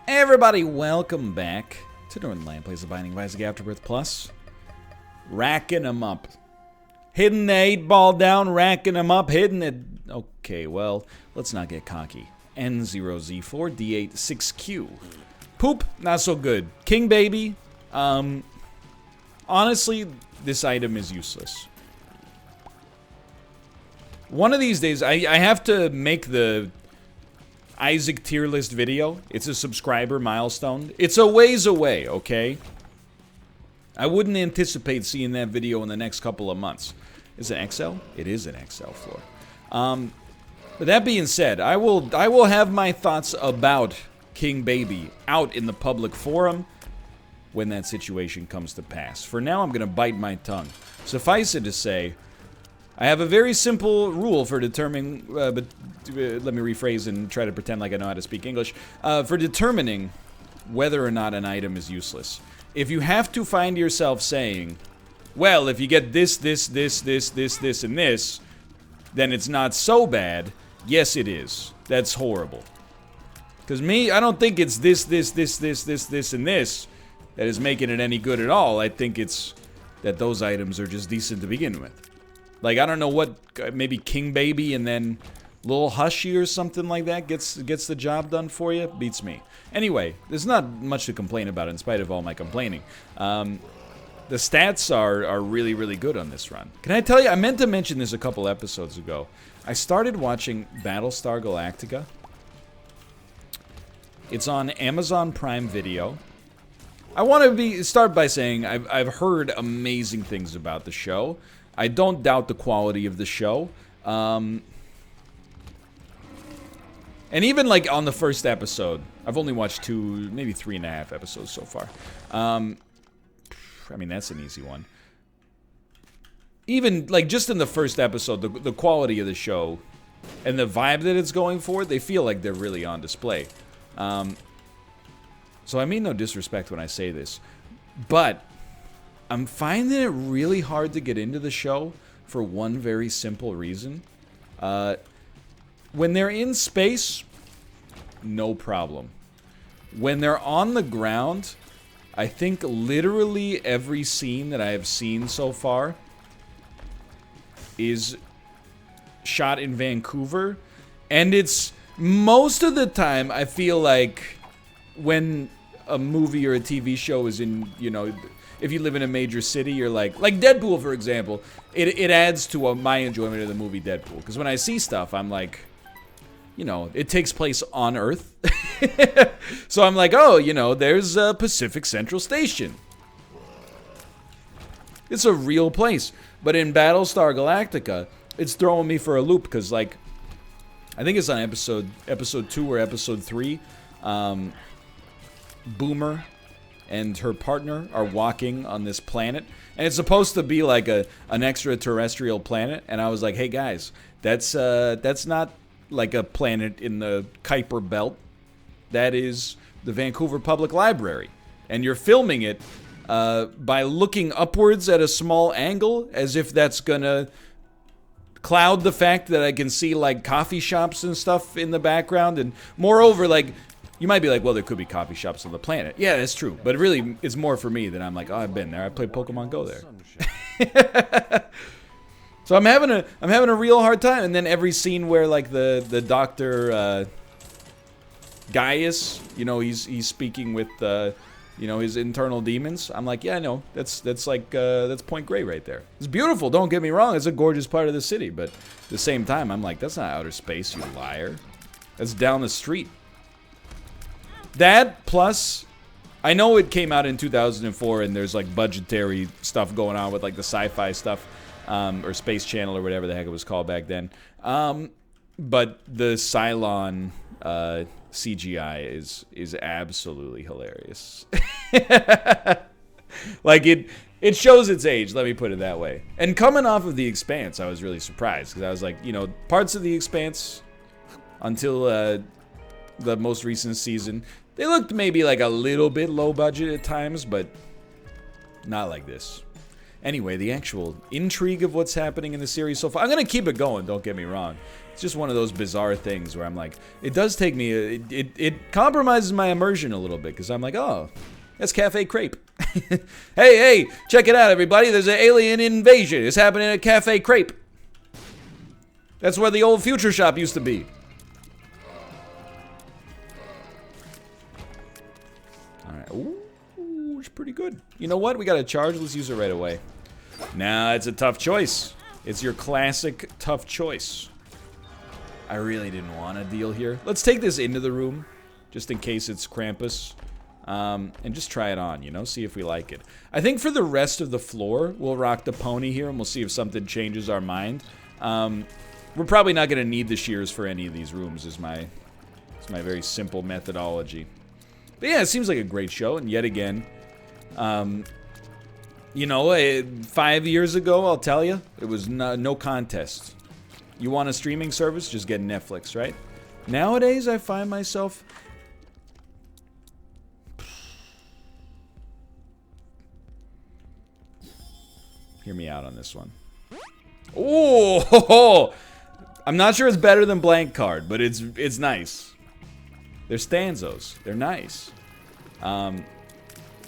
Hey everybody, welcome back to Northernlion Plays the Binding of Isaac Afterbirth Plus. Racking them up. Hitting the 8-ball down, racking them up, hitting it. Okay, well, let's not get cocky. N0Z4, D8, 6Q. Poop, not so good. King Baby, honestly, this item is useless. One of these days, I have to make the Isaac tier list video. It's a subscriber milestone. It's a ways away, okay? I wouldn't anticipate seeing that video in the next couple of months. Is it XL? It is an XL floor. But that being said, I will have my thoughts about King Baby out in the public forum when that situation comes to pass. For now, I'm going to bite my tongue. Suffice it to say, I have a very simple rule for determining, let me rephrase and try to pretend like I know how to speak English, for determining whether or not an item is useless. If you have to find yourself saying, well, if you get this, and this, then it's not so bad, yes it is. That's horrible. Because me, I don't think it's this, and this that is making it any good at all. I think it's that those items are just decent to begin with. Like, I don't know what, maybe King Baby and then Little Hushy or something like that gets the job done for you? Beats me. Anyway, there's not much to complain about in spite of all my complaining. The stats are really, really good on this run. Can I tell you, I meant to mention this a couple episodes ago. I started watching Battlestar Galactica. It's on Amazon Prime Video. I want to start by saying I've heard amazing things about the show. I don't doubt the quality of the show. And even like on the first episode, I've only watched 2, maybe 3.5 episodes so far. I mean, that's an easy one. Even like just in the first episode, the quality of the show and the vibe that it's going for, they feel like they're really on display. So I mean no disrespect when I say this, but I'm finding it really hard to get into the show for one very simple reason. When they're in space, no problem. When they're on the ground, I think literally every scene that I have seen so far is shot in Vancouver. And it's most of the time, I feel like when a movie or a TV show is in, you know, if you live in a major city, you're like Deadpool, for example. It adds to my enjoyment of the movie Deadpool. Because when I see stuff, I'm like, you know, it takes place on Earth. So I'm like, oh, you know, there's Pacific Central Station. It's a real place. But in Battlestar Galactica, it's throwing me for a loop. Because, like, I think it's on episode 2 or episode 3. Boomer and her partner are walking on this planet, and it's supposed to be like an extraterrestrial planet. And I was like, hey guys, that's not like a planet in the Kuiper Belt. That is the Vancouver Public Library, and you're filming it by looking upwards at a small angle, as if that's gonna cloud the fact that I can see like coffee shops and stuff in the background. And moreover, like, you might be like, well, there could be coffee shops on the planet. Yeah, that's true. But really, it's more for me that I'm like, oh, I've been there. I played Pokemon Go there. So I'm having a real hard time. And then every scene where like the doctor Gaius, you know, he's speaking with you know, his internal demons. I'm like, yeah, no, that's Point Grey right there. It's beautiful. Don't get me wrong. It's a gorgeous part of the city. But at the same time, I'm like, that's not outer space, you liar. That's down the street. That, plus, I know it came out in 2004, and there's, like, budgetary stuff going on with, like, the Sci-fi stuff, or Space Channel, or whatever the heck it was called back then. But the Cylon CGI is absolutely hilarious. Like, it shows its age, let me put it that way. And coming off of The Expanse, I was really surprised, because I was like, you know, parts of The Expanse, until the most recent season, they looked maybe like a little bit low budget at times, but not like this. Anyway, the actual intrigue of what's happening in the series so far, I'm going to keep it going, don't get me wrong. It's just one of those bizarre things where I'm like, it does take me, it compromises my immersion a little bit, because I'm like, oh, that's Cafe Crepe. Hey, check it out, everybody. There's an alien invasion. It's happening at Cafe Crepe. That's where the old Future Shop used to be. Alright, ooh, it's pretty good. You know what? We got a charge. Let's use it right away. Nah, it's a tough choice. It's your classic tough choice. I really didn't want to deal here. Let's take this into the room, just in case it's Krampus. And just try it on, you know, see if we like it. I think for the rest of the floor, we'll rock the pony here, and we'll see if something changes our mind. We're probably not going to need the shears for any of these rooms, is my very simple methodology. But yeah, it seems like a great show, and yet again, you know, 5 years ago, I'll tell you, it was no contest. You want a streaming service? Just get Netflix, right? Nowadays, I find myself... Hear me out on this one. Oh, I'm not sure it's better than Blank Card, but it's nice. They're stanzos. They're nice. And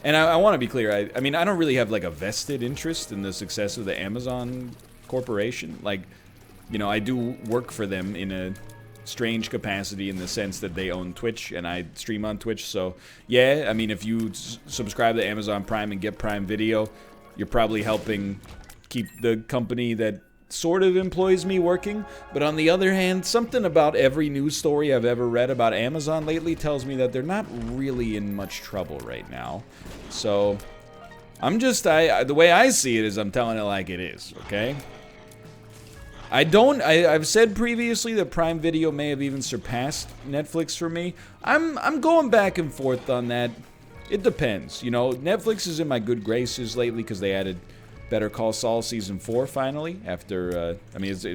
I want to be clear. I mean, I don't really have like a vested interest in the success of the Amazon corporation. Like, you know, I do work for them in a strange capacity in the sense that they own Twitch and I stream on Twitch. So yeah, I mean, if you subscribe to Amazon Prime and get Prime Video, you're probably helping keep the company that sort of employs me working. But on the other hand, something about every news story I've ever read about Amazon lately tells me that they're not really in much trouble right now. So I'm just, the way I see it is I'm telling it like it is, okay? I've said previously that Prime Video may have even surpassed Netflix for me. I'm going back and forth on that. It depends, you know. Netflix is in my good graces lately because they added Better Call Saul Season 4 finally. After, I mean, it's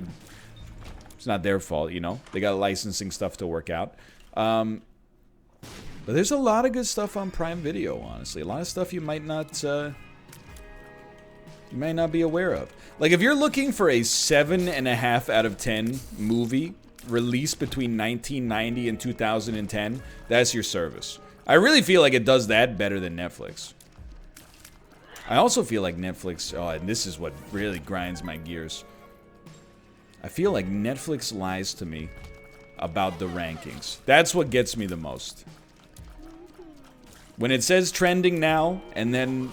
not their fault, you know. They got licensing stuff to work out. But there's a lot of good stuff on Prime Video, honestly. A lot of stuff you might not be aware of. Like, if you're looking for a 7.5 out of 10 movie released between 1990 and 2010, that's your service. I really feel like it does that better than Netflix. I also feel like Netflix, oh, and this is what really grinds my gears. I feel like Netflix lies to me about the rankings. That's what gets me the most. When it says trending now, and then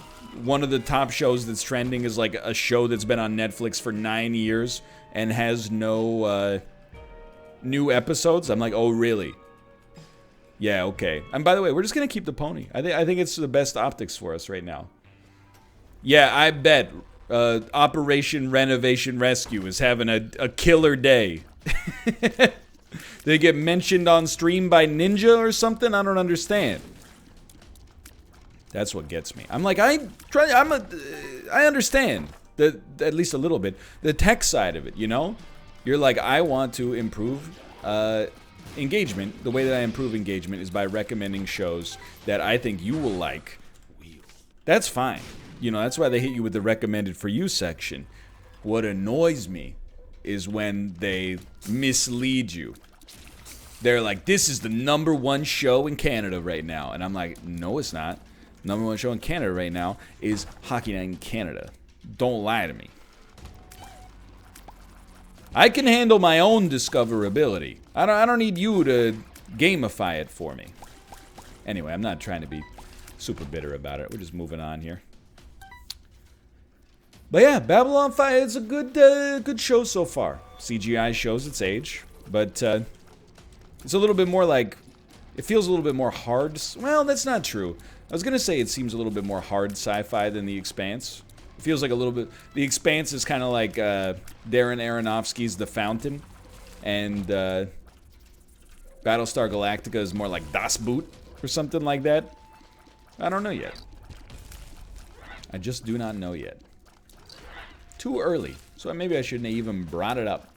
one of the top shows that's trending is like a show that's been on Netflix for 9 years and has no new episodes, I'm like, oh, really? Yeah, okay. And by the way, we're just gonna keep the pony. I think it's the best optics for us right now. Yeah, I bet Operation Renovation Rescue is having a killer day. They get mentioned on stream by Ninja or something? I don't understand. That's what gets me. I'm like, I understand at least a little bit the tech side of it, you know? You're like, I want to improve engagement. The way that I improve engagement is by recommending shows that I think you will like. That's fine. You know, that's why they hit you with the recommended for you section. What annoys me is when they mislead you. They're like, this is the #1 show in Canada right now. And I'm like, no, it's not. #1 show in Canada right now is Hockey Night in Canada. Don't lie to me. I can handle my own discoverability. I don't need you to gamify it for me. Anyway, I'm not trying to be super bitter about it. We're just moving on here. But yeah, Babylon 5, it's a good show so far. CGI shows its age, but it's a little bit more like, it feels a little bit more hard. Well, that's not true. I was gonna say it seems a little bit more hard sci-fi than The Expanse. It feels like a little bit, The Expanse is kind of like Darren Aronofsky's The Fountain, and Battlestar Galactica is more like Das Boot or something like that. I don't know yet. I just do not know yet. Too early, so maybe I shouldn't have even brought it up.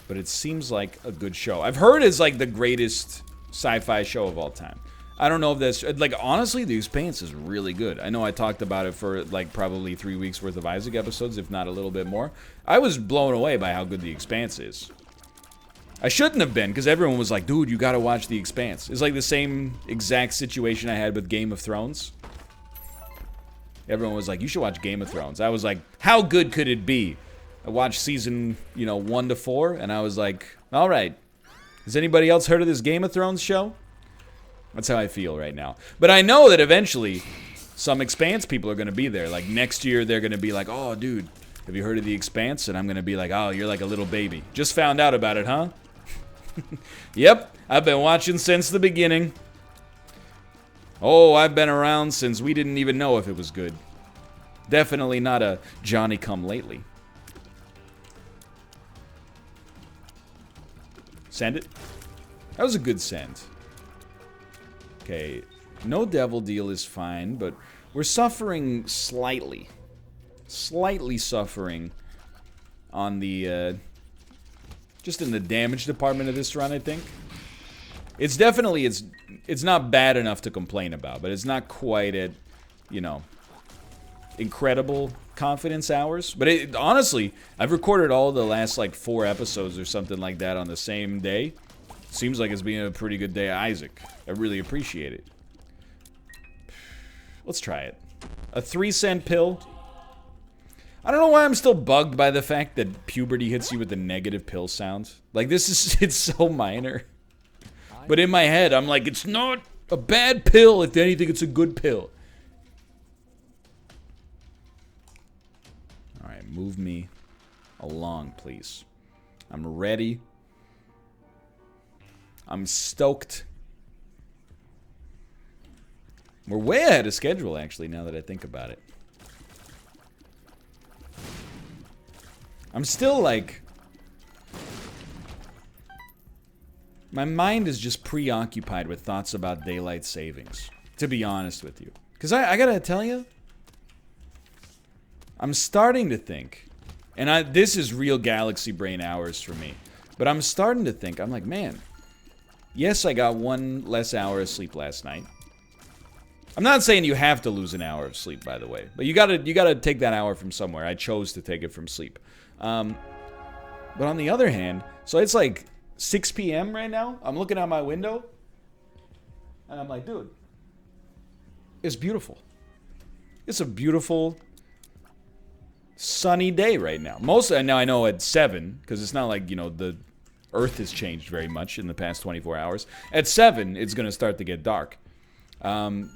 But it seems like a good show. I've heard it's like the greatest sci-fi show of all time. I don't know if that's... Like, honestly, The Expanse is really good. I know I talked about it for, like, probably 3 weeks worth of Isaac episodes, if not a little bit more. I was blown away by how good The Expanse is. I shouldn't have been, because everyone was like, dude, you gotta watch The Expanse. It's like the same exact situation I had with Game of Thrones. Everyone was like, you should watch Game of Thrones. I was like, how good could it be? I watched season, 1 to 4, and I was like, alright. Has anybody else heard of this Game of Thrones show? That's how I feel right now. But I know that eventually, some Expanse people are gonna be there. Like, next year, they're gonna be like, oh, dude, have you heard of The Expanse? And I'm gonna be like, oh, you're like a little baby. Just found out about it, huh? Yep, I've been watching since the beginning. Oh, I've been around since we didn't even know if it was good. Definitely not a Johnny-come-lately. Send it? That was a good send. Okay, no devil deal is fine, but we're suffering slightly. Slightly suffering on the, just in the damage department of this run, I think. It's definitely, it's not bad enough to complain about, but it's not quite at, incredible confidence hours. But honestly, I've recorded all the last, like, 4 episodes or something like that on the same day. Seems like it's been a pretty good day, Isaac. I really appreciate it. Let's try it. A 3-cent pill. I don't know why I'm still bugged by the fact that puberty hits you with the negative pill sound. Like, it's so minor. But in my head, I'm like, it's not a bad pill. If anything, it's a good pill. Alright, move me along, please. I'm ready. I'm stoked. We're way ahead of schedule, actually, now that I think about it. I'm still, like... My mind is just preoccupied with thoughts about daylight savings, to be honest with you. Because I gotta tell you, I'm starting to think, and this is real galaxy brain hours for me, but I'm starting to think, I'm like, man, yes, I got 1 less hour of sleep last night. I'm not saying you have to lose an hour of sleep, by the way, but you gotta take that hour from somewhere. I chose to take it from sleep. But on the other hand, so it's like 6 p.m. right now. I'm looking out my window, and I'm like, dude, it's beautiful. It's a beautiful, sunny day right now. Now I know at 7, because it's not like, the Earth has changed very much in the past 24 hours. At 7, it's going to start to get dark. But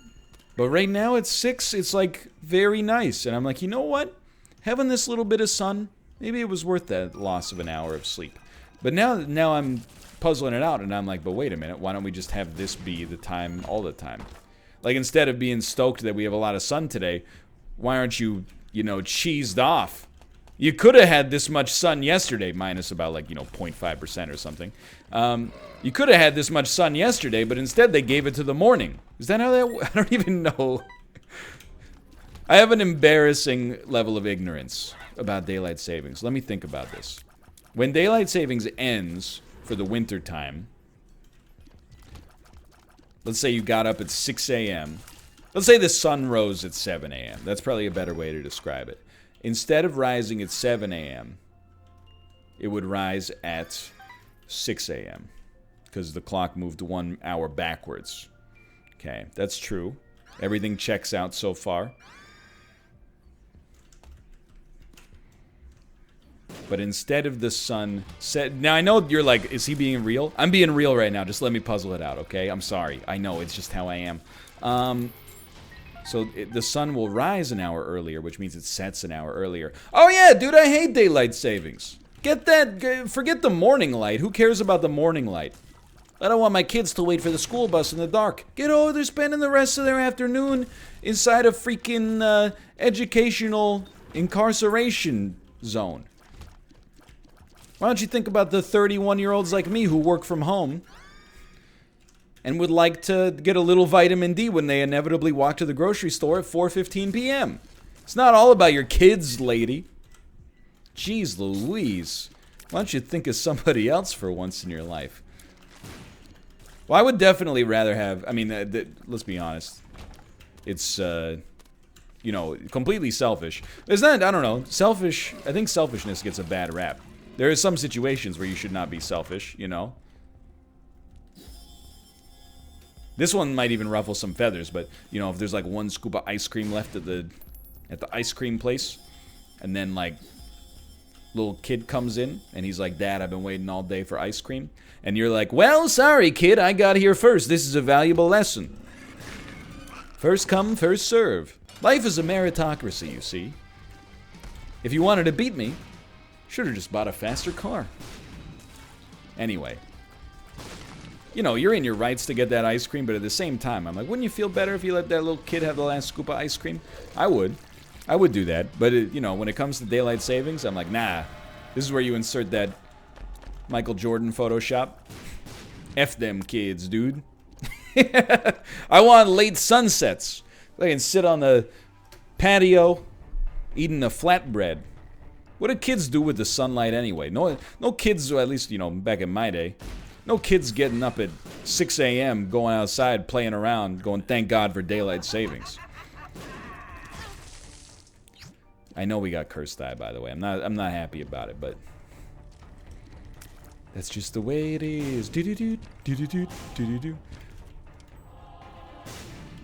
right now at 6, it's like very nice. And I'm like, you know what? Having this little bit of sun, maybe it was worth that loss of an hour of sleep. But now I'm puzzling it out, and I'm like, but wait a minute, why don't we just have this be the time all the time? Like, instead of being stoked that we have a lot of sun today, why aren't you, cheesed off? You could have had this much sun yesterday, minus about, like, 0.5% or something. You could have had this much sun yesterday, but instead they gave it to the morning. Is that how that... I don't even know. I have an embarrassing level of ignorance about daylight savings. Let me think about this. When daylight savings ends for the winter time, let's say you got up at 6 a.m. Let's say the sun rose at 7 a.m. That's probably a better way to describe it. Instead of rising at 7 a.m., it would rise at 6 a.m. because the clock moved 1 hour backwards. Okay, that's true. Everything checks out so far. But instead of the sun set... Now, I know you're like, is he being real? I'm being real right now. Just let me puzzle it out, okay? I'm sorry. I know, it's just how I am. The sun will rise an hour earlier, which means it sets an hour earlier. Oh, yeah, dude, I hate daylight savings. Get that... Forget the morning light. Who cares about the morning light? I don't want my kids to wait for the school bus in the dark. They're spending the rest of their afternoon inside a freaking educational incarceration zone. Why don't you think about the 31-year-olds like me who work from home and would like to get a little vitamin D when they inevitably walk to the grocery store at 4:15 p.m. It's not all about your kids, lady. Jeez Louise. Why don't you think of somebody else for once in your life? Well, I would definitely rather have... I mean, let's be honest. It's, you know, completely selfish. It's not, I don't know, selfish... I think selfishness gets a bad rap. There are some situations where you should not be selfish, you know? This one might even ruffle some feathers, but, you know, if there's like one scoop of ice cream left at the ice cream place, and then, like, little kid comes in, and he's like, Dad, I've been waiting all day for ice cream. And you're like, well, sorry, kid, I got here first. This is a valuable lesson. First come, first serve. Life is a meritocracy, you see. If you wanted to beat me, should have just bought a faster car. Anyway. You know, you're in your rights to get that ice cream, but at the same time, I'm like, wouldn't you feel better if you let that little kid have the last scoop of ice cream? I would. I would do that. But, you know, when it comes to daylight savings, I'm like, nah. This is where you insert that Michael Jordan Photoshop. F them kids, dude. I want late sunsets. I can sit on the patio eating a flatbread. What do kids do with the sunlight anyway? No kids, at least, you know, back in my day, no kids getting up at 6 a.m., going outside, playing around, going, thank God for daylight savings. I know we got cursed eye, by the way. I'm not happy about it, but that's just the way it is. Do-do-do, do-do-do, do-do-do.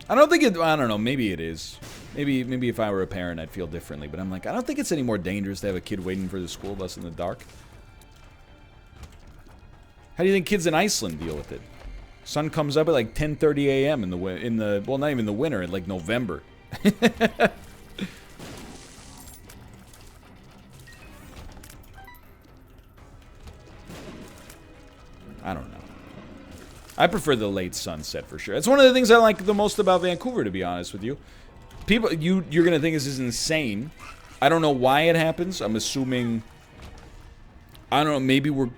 I don't think it, I don't know, maybe it is. Maybe if I were a parent, I'd feel differently, but I'm like, I don't think it's any more dangerous to have a kid waiting for the school bus in the dark. How do you think kids in Iceland deal with it? Sun comes up at like 10:30 a.m. in the well, not even the winter, in like November. I don't know. I prefer the late sunset for sure. It's one of the things I like the most about Vancouver, to be honest with you. People, you're gonna think this is insane. I don't know why it happens. I'm assuming, I don't know, maybe we're,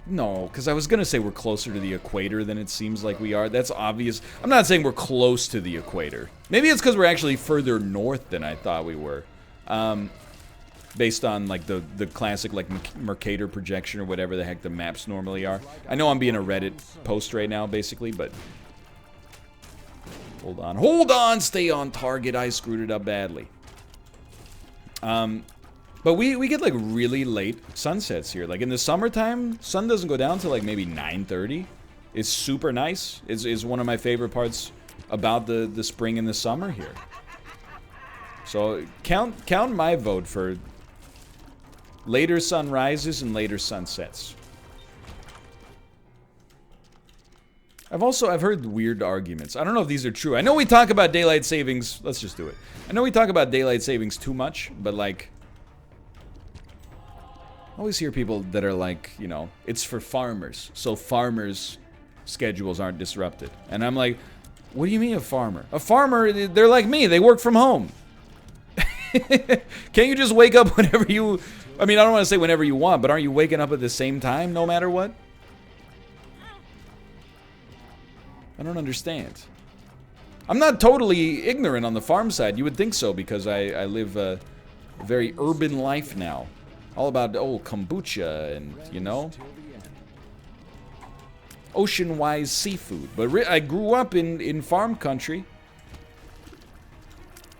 no, because I was gonna say we're closer to the equator than it seems like we are. That's obvious. I'm not saying we're close to the equator. Maybe it's because we're actually further north than I thought we were. Based on like the classic like Mercator projection or whatever the heck the maps normally are. I know I'm being a Reddit post right now, basically, but hold on, stay on target. I screwed it up badly. But we get like really late sunsets here. Like in the summertime, sun doesn't go down till like maybe 9:30. It's super nice. It's one of my favorite parts about the spring and the summer here. So count my vote for later sunrises and later sunsets. I've heard weird arguments. I don't know if these are true. I know we talk about daylight savings. Let's just do it. I know we talk about daylight savings too much, but like, I always hear people that are like, you know, it's for farmers, so farmers' schedules aren't disrupted. And I'm like, what do you mean a farmer? A farmer, they're like me. They work from home. Can't you just wake up whenever you... I mean, I don't want to say whenever you want, but aren't you waking up at the same time no matter what? I don't understand. I'm not totally ignorant on the farm side. You would think so, because I live a very urban life now. All about, oh, kombucha and, you know, ocean-wise seafood. But I grew up in farm country.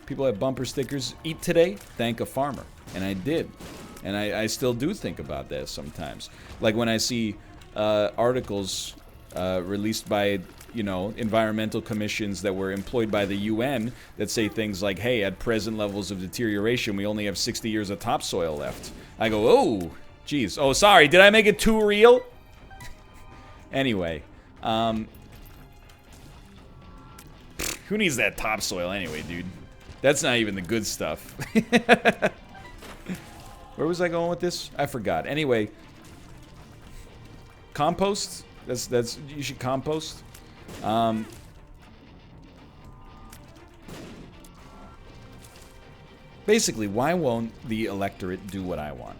People have bumper stickers, eat today, thank a farmer. And I did. And I still do think about that sometimes. Like when I see articles released by, you know, environmental commissions that were employed by the UN that say things like, hey, at present levels of deterioration, we only have 60 years of topsoil left. I go, oh, geez. Oh, sorry, did I make it too real? Anyway, who needs that topsoil anyway, dude? That's not even the good stuff. Where was I going with this? I forgot. Anyway, compost. That's you should compost. Basically, why won't the electorate do what I want?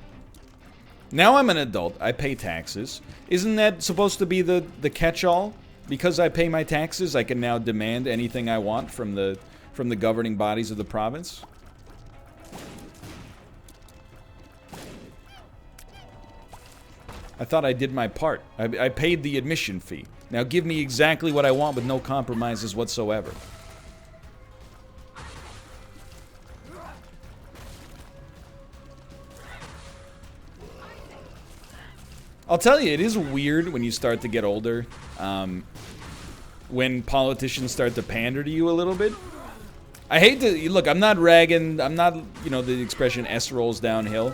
Now I'm an adult. I pay taxes. Isn't that supposed to be the catch-all? Because I pay my taxes, I can now demand anything I want from the governing bodies of the province? I thought I did my part. I paid the admission fee. Now give me exactly what I want with no compromises whatsoever. I'll tell you, it is weird when you start to get older, when politicians start to pander to you a little bit. I hate to, look, I'm not ragging, I'm not, you know, the expression S rolls downhill.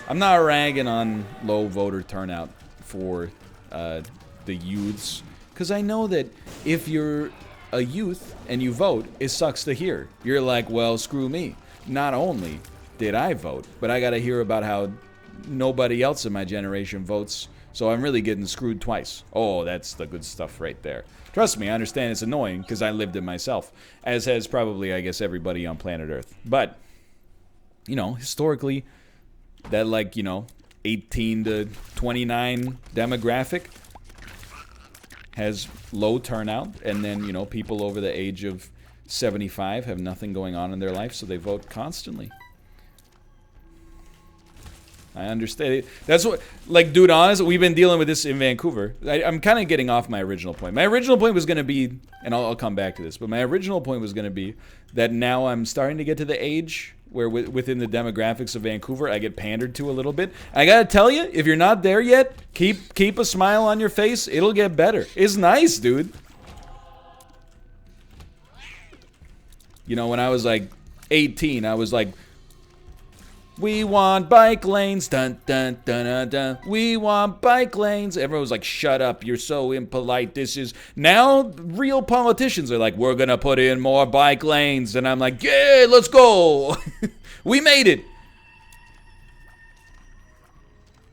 I'm not ragging on low voter turnout for the youths, because I know that if you're a youth and you vote, it sucks to hear. You're like, well, screw me. Not only did I vote, but I gotta hear about how nobody else in my generation votes, so I'm really getting screwed twice. Oh, that's the good stuff right there. Trust me, I understand it's annoying, because I lived it myself, as has probably, I guess, everybody on planet Earth. But, you know, historically, that, like, you know, 18 to 29 demographic has low turnout, and then, you know, people over the age of 75 have nothing going on in their life, so they vote constantly. I understand it. That's what, like, dude, honestly, we've been dealing with this in Vancouver. I'm kind of getting off my original point. My original point was going to be, and I'll come back to this, but my original point was going to be that now I'm starting to get to the age where within the demographics of Vancouver, I get pandered to a little bit. I got to tell you, if you're not there yet, keep a smile on your face. It'll get better. It's nice, dude. You know, when I was like 18, I was like, we want bike lanes, dun dun dun dun dun. We want bike lanes. Everyone was like, shut up, you're so impolite. This is, now real politicians are like, we're gonna put in more bike lanes. And I'm like, yeah, let's go. We made it.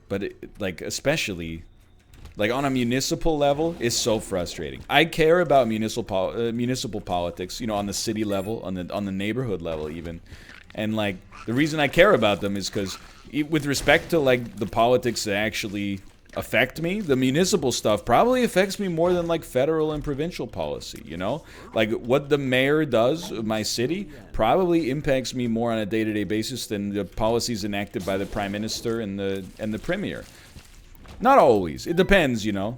But like, especially like on a municipal level, it's so frustrating. I care about municipal politics, you know, on the city level, on the neighborhood level even. And, like, the reason I care about them is because, with respect to, like, the politics that actually affect me, the municipal stuff probably affects me more than, like, federal and provincial policy, you know? Like, what the mayor does of my city probably impacts me more on a day-to-day basis than the policies enacted by the prime minister and the premier. Not always. It depends, you know?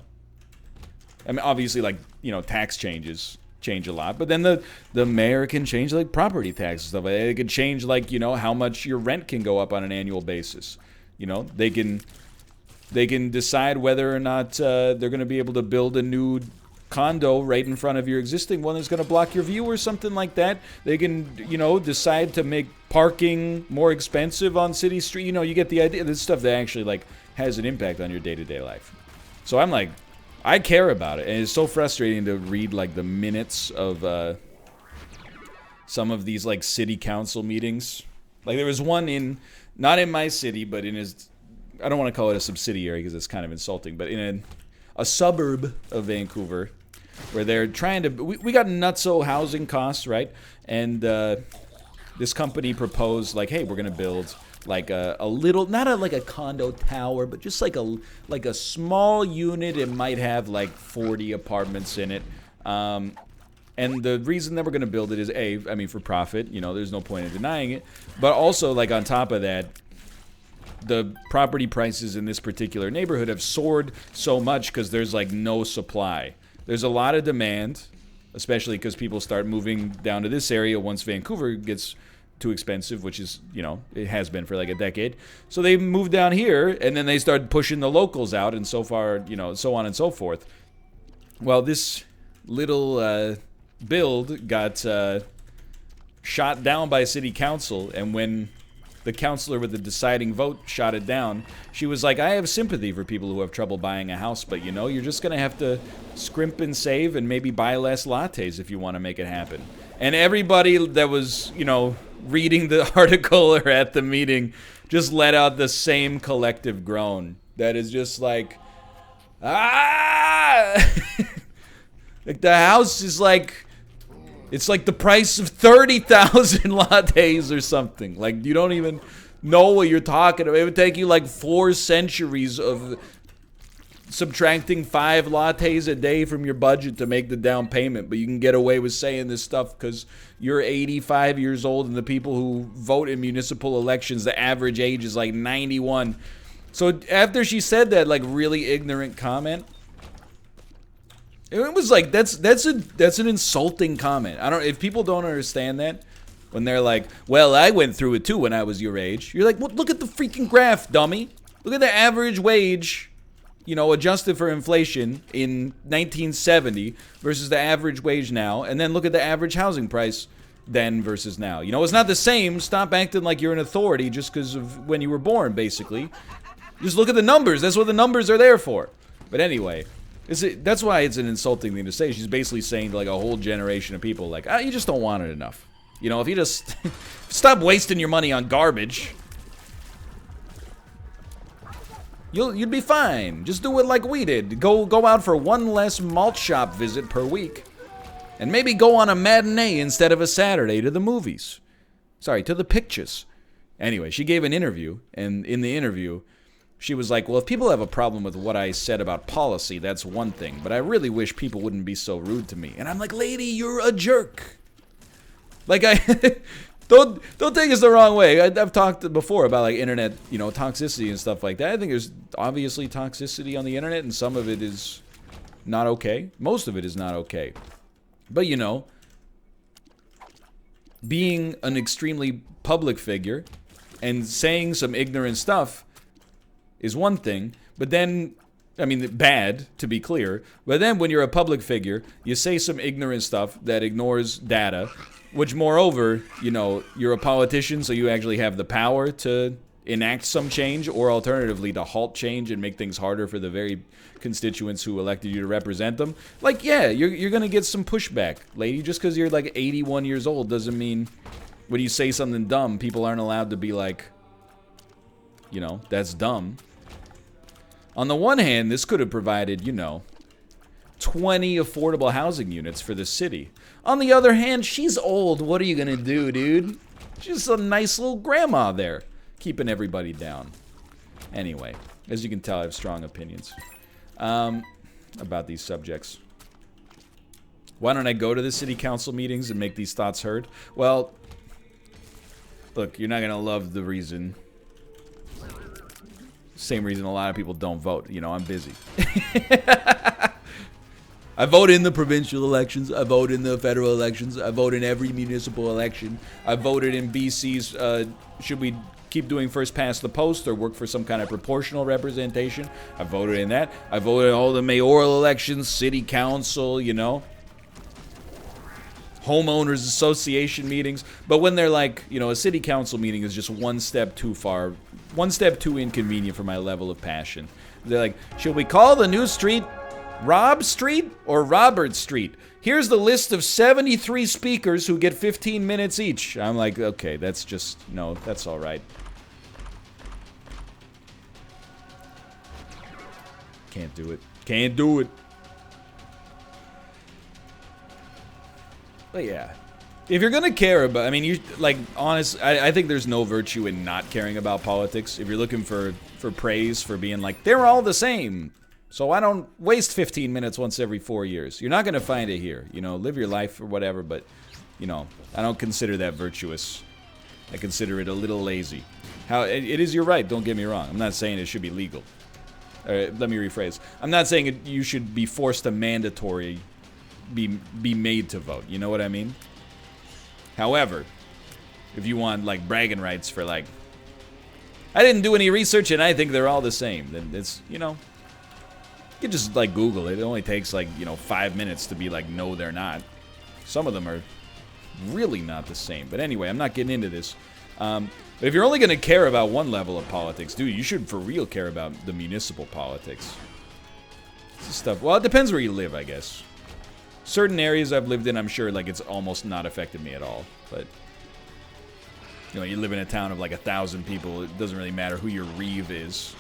I mean, obviously, like, you know, tax changes change a lot, but then the mayor can change, like, property taxes and stuff like that. It can change, like, you know, how much your rent can go up on an annual basis. You know, they can decide whether or not they're going to be able to build a new condo right in front of your existing one that's going to block your view or something like that. They can, you know, decide to make parking more expensive on city street. You know, you get the idea. This stuff that actually, like, has an impact on your day-to-day life. So I'm like, I care about it, and it's so frustrating to read, like, the minutes of some of these, like, city council meetings. Like, there was one not in my city, but in his, I don't want to call it a subsidiary because it's kind of insulting, but in a suburb of Vancouver, where they're trying to, we got nutso housing costs, right? And this company proposed, like, hey, we're going to build like a little, not like a condo tower, but just like a small unit. It might have like 40 apartments in it. And the reason that we're going to build it is, I mean, for profit, you know, there's no point in denying it. But also, like, on top of that, the property prices in this particular neighborhood have soared so much because there's, like, no supply. There's a lot of demand, especially because people start moving down to this area once Vancouver gets too expensive, which is, you know, it has been for like a decade. So they moved down here, and then they started pushing the locals out, and so far, you know, so on and so forth. Well, this little build got shot down by city council, and when the councilor with the deciding vote shot it down, she was like, I have sympathy for people who have trouble buying a house, but, you know, you're just going to have to scrimp and save and maybe buy less lattes if you want to make it happen. And everybody that was, you know, reading the article or at the meeting just let out the same collective groan that is just like, ah! Like, the house is like, it's like the price of 30,000 lattes or something. Like, you don't even know what you're talking about. It would take you like 4 centuries of subtracting 5 lattes a day from your budget to make the down payment, but you can get away with saying this stuff because you're 85 years old and the people who vote in municipal elections, the average age is like 91. So after she said that, like, really ignorant comment, it was like, that's an insulting comment. I don't, if people don't understand that, when they're like, well, I went through it too when I was your age. You're like, well, look at the freaking graph, dummy. Look at the average wage, you know, adjusted for inflation in 1970 versus the average wage now. And then look at the average housing price then versus now. You know, it's not the same. Stop acting like you're an authority just because of when you were born, basically. Just look at the numbers. That's what the numbers are there for. But anyway, that's why it's an insulting thing to say. She's basically saying to like a whole generation of people, like, you just don't want it enough. You know, if you just stop wasting your money on garbage, you'd be fine. Just do it like we did. Go out for one less malt shop visit per week. And maybe go on a matinee instead of a Saturday to the movies. Sorry, to the pictures. Anyway, she gave an interview, and in the interview, she was like, well, if people have a problem with what I said about policy, that's one thing. But I really wish people wouldn't be so rude to me. And I'm like, lady, you're a jerk. Like, don't take us the wrong way. I've talked before about, like, internet, you know, toxicity and stuff like that. I think there's obviously toxicity on the internet, and some of it is not okay. Most of it is not okay. But, you know, being an extremely public figure and saying some ignorant stuff is one thing, but then, I mean, bad, to be clear, but then when you're a public figure, you say some ignorant stuff that ignores data, which, moreover, you know, you're a politician, so you actually have the power to enact some change, or alternatively, to halt change and make things harder for the very constituents who elected you to represent them. Like, yeah, you're gonna get some pushback, lady. Just because you're like 81 years old doesn't mean when you say something dumb, people aren't allowed to be like, you know, that's dumb. On the one hand, this could have provided, you know, 20 affordable housing units for the city. On the other hand, she's old. What are you gonna do, dude? She's a nice little grandma there, keeping everybody down. Anyway, as you can tell, I have strong opinions about these subjects. Why don't I go to the city council meetings and make these thoughts heard? Well, look, you're not gonna love the reason. Same reason a lot of people don't vote. You know, I'm busy. I vote in the provincial elections. I vote in the federal elections. I vote in every municipal election. I voted in BC's, should we keep doing first past the post or work for some kind of proportional representation? I voted in that. I voted in all the mayoral elections, city council, you know. Homeowners association meetings. But when they're like, you know, a city council meeting is just one step too far, one step too inconvenient for my level of passion. They're like, should we call the new street Rob Street or Robert Street? Here's the list of 73 speakers who get 15 minutes each. I'm like, okay, that's just, no, that's all right. Can't do it. Can't do it. But yeah, if you're gonna care about, I mean, you like, honest, I think there's no virtue in not caring about politics. If you're looking for praise for being like, they're all the same, so I don't waste 15 minutes once every 4 years. You're not gonna find it here. You know, live your life or whatever, but, you know, I don't consider that virtuous. I consider it a little lazy. How, it is your right, don't get me wrong. I'm not saying it should be legal. Let me rephrase. I'm not saying you should be forced to mandatory be made to vote. You know what I mean? However, if you want like bragging rights for like, I didn't do any research and I think they're all the same, then it's, you know, you can just like Google it. It only takes like, you know, 5 minutes to be like, no, they're not. Some of them are really not the same. But anyway, I'm not getting into this. But if you're only going to care about one level of politics, dude, you should for real care about the municipal politics. This stuff, well, it depends where you live, I guess. Certain areas I've lived in, I'm sure, like, it's almost not affected me at all. But, you know, you live in a town of like 1,000 people, it doesn't really matter who your reeve is.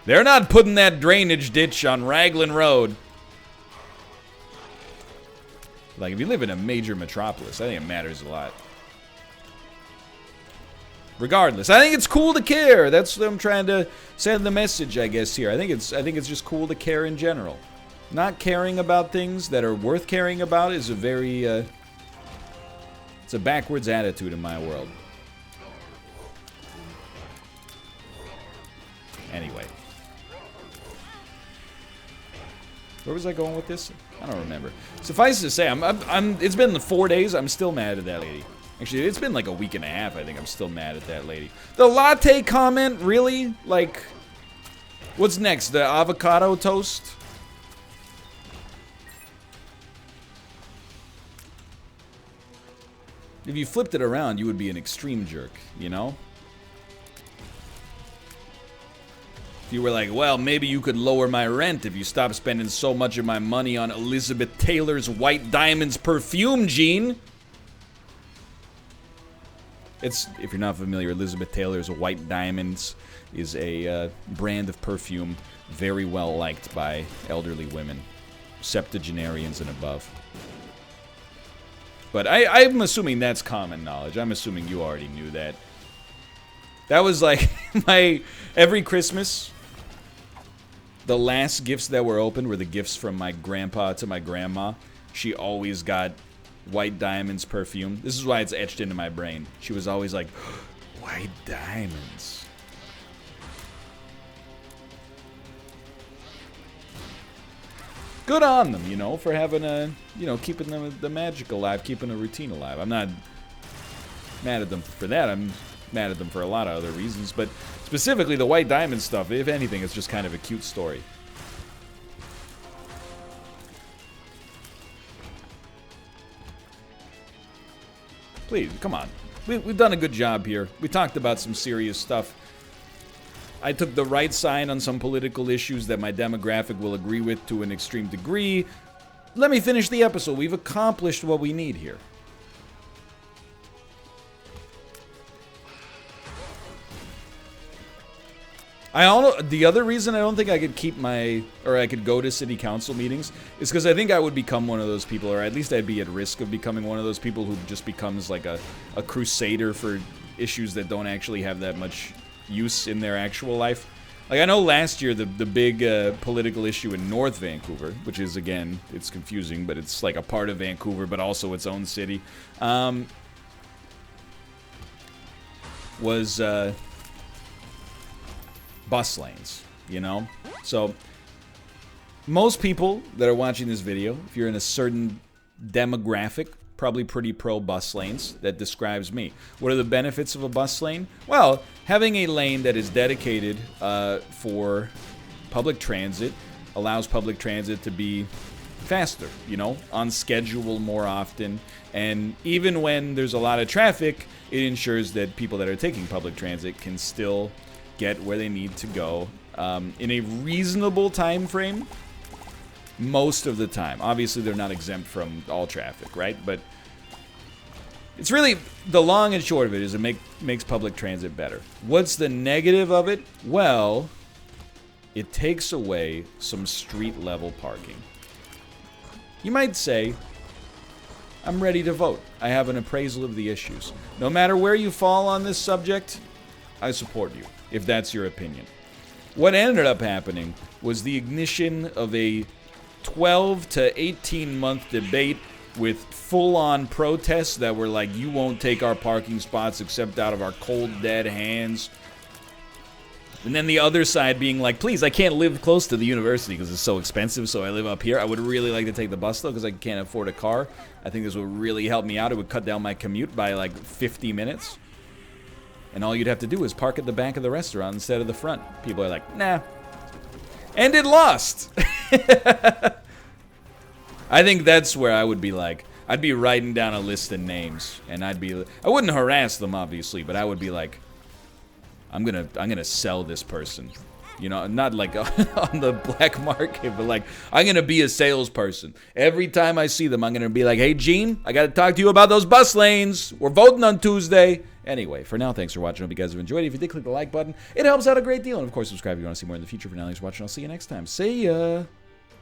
They're not putting that drainage ditch on Raglan Road. Like, if you live in a major metropolis, I think it matters a lot. Regardless, I think it's cool to care. That's what I'm trying to send the message, I guess, here. I think it's just cool to care in general. Not caring about things that are worth caring about is a very, it's a backwards attitude in my world. Where was I going with this? I don't remember. Suffice to say, it's been 4 days. I'm still mad at that lady. Actually, it's been like a week and a half. I think I'm still mad at that lady. The latte comment, really? Like, what's next? The avocado toast? If you flipped it around, you would be an extreme jerk, you know? If you were like, well, maybe you could lower my rent if you stop spending so much of my money on Elizabeth Taylor's White Diamonds perfume, Gene. It's, if you're not familiar, Elizabeth Taylor's White Diamonds is a brand of perfume very well liked by elderly women, septuagenarians and above. But I'm assuming that's common knowledge. I'm assuming you already knew that. That was like every Christmas, the last gifts that were opened were the gifts from my grandpa to my grandma. She always got White Diamonds perfume. This is why it's etched into my brain. She was always like, White Diamonds. Good on them, you know, for having a, you know, keeping the magic alive, keeping a routine alive. I'm not mad at them for that. I'm mad at them for a lot of other reasons. But specifically the White Diamond stuff, if anything, it's just kind of a cute story. Please, come on. We've done a good job here. We talked about some serious stuff. I took the right side on some political issues that my demographic will agree with to an extreme degree. Let me finish the episode. We've accomplished what we need here. The other reason I don't think I could keep I could go to city council meetings is because I think I would become one of those people, or at least I'd be at risk of becoming one of those people who just becomes like a crusader for issues that don't actually have that much use in their actual life. Like, I know last year the big political issue in North Vancouver, which is, again, it's confusing, but it's like a part of Vancouver, but also its own city, was bus lanes, you know? So, most people that are watching this video, if you're in a certain demographic, probably pretty pro bus lanes. That describes me. What are the benefits of a bus lane? Well, having a lane that is dedicated for public transit allows public transit to be faster, you know, on schedule more often. And even when there's a lot of traffic, it ensures that people that are taking public transit can still get where they need to go in a reasonable time frame. Most of the time. Obviously, they're not exempt from all traffic, right? But it's really, the long and short of it is it makes public transit better. What's the negative of it? Well, it takes away some street-level parking. You might say, I'm ready to vote. I have an appraisal of the issues. No matter where you fall on this subject, I support you, if that's your opinion. What ended up happening was the ignition of a 12 to 18 month debate with full-on protests that were like, you won't take our parking spots except out of our cold, dead hands. And then the other side being like, please, I can't live close to the university because it's so expensive, so I live up here. I would really like to take the bus, though, because I can't afford a car. I think this would really help me out. It would cut down my commute by like 50 minutes. And all you'd have to do is park at the back of the restaurant instead of the front. People are like, nah. And it lost. I think that's where I would be like, I'd be writing down a list of names, and I wouldn't harass them, obviously, but I would be like, I'm gonna sell this person. You know, not like on the black market, but like, I'm gonna be a salesperson. Every time I see them, I'm gonna be like, hey, Gene, I gotta talk to you about those bus lanes. We're voting on Tuesday. Anyway, for now, thanks for watching. I hope you guys have enjoyed it. If you did, click the like button. It helps out a great deal. And, of course, subscribe if you want to see more in the future. For now, thanks for watching. I'll see you next time. See ya!